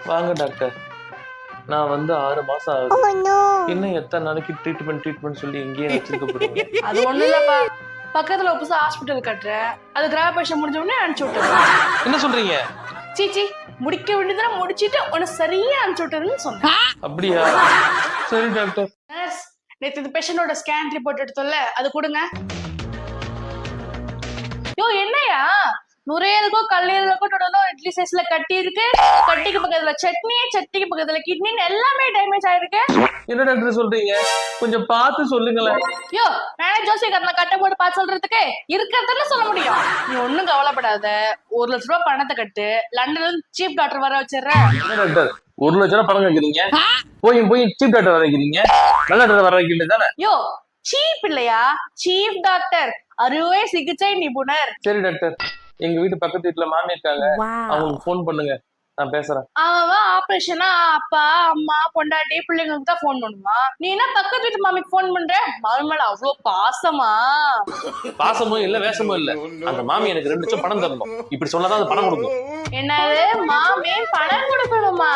வாங்க டாக்டர். நான் வந்து 6 மாசம் ஆகுது. இன்னும் எத்தனை நாளைக்கு ட்ரீட்மெண்ட் சொல்லி எங்கேயே வச்சிருக்க போறீங்க? அது ஒண்ணும் இல்லப்பா, பக்கத்துல ஒரு புதுசா ஹாஸ்பிட்டல் கட்டுறேன், அது கிராபரேஷன் முடிஞ்ச உடனே அனுப்பிச்சு விட்டுறேன். என்ன சொல்றீங்க? சீச்சி, முடிக்க வேண்டியதை முடிச்சிட்டு உன்னை சரியா அனுப்பிச்சு விட்டுறேன்னு சொன்னேன். அப்படியா? சரி டாக்டர். நர்ஸ், நேத்து இந்த பேஷண்டோட ஸ்கேன் ரிப்போர்ட் எடுத்தோம்ல, அது கொடுங்க. யோ என்னையா நுரையீரலுக்கோ கல்லீரலுக்கோ தொடர்ந்து இட்லி சைஸ்ல கட்டி இருக்கு, கட்டிக்கு பக்கத்துல சட்னி, சட்னிக்கு பக்கத்துல கிட்னின்னு எல்லாமே டேமேஜ் ஆயிருக்கு. என்ன டாக்டர் சொல்றீங்க? கொஞ்சம் பார்த்து சொல்லுங்களேன். யோ நானே ஜோசியக்காரனை கட்ட போட்டு பார்த்து சொல்றதுக்கு இருக்கிறதுல சொல்ல முடியும். நீ ஒண்ணும் கவலைப்படாத, 1 லட்ச ரூபாய் பணத்தை கட்டு, லண்டன்ல இருந்து சீஃப் டாக்டர் வர வச்சிடுறேன். என்ன டாக்டர் 1 லட்ச ரூபாய் பணம் வைக்கிறீங்க? போய் சீஃப் டாக்டர் வர வைக்கிறீங்க? நல்ல டாக்டர் வர வைக்கிறது தானே? யோ சீப் இல்லையா, சீஃப் டாக்டர், அறுவை சிகிச்சை நிபுணர். சரி டாக்டர், எங்க வீட்டு பக்கத்து வீட்டுல மாமி இருக்காங்க, அவங்களுக்கு போன் பண்ணுங்க, நான் பேசுறேன். அவன் ஆபரேஷனா அப்பா அம்மா பொண்டாட்டி பிள்ளைங்களுக்கு தான் போன் பண்ணுமா, நீ என்ன பக்கத்து வீட்டு மாமிக்கு போன் பண்ற? மாமி மேல அவ்வளவு பாசமா? பாசமும் இல்ல வேஷமும் இல்ல, அந்த மாமி எனக்கு 2 லட்சம் பணம் தரணும், இப்படி சொன்னாதான் அது பணம் கொடுக்கும். என்னது மாமி பணம் கொடுக்கணுமா?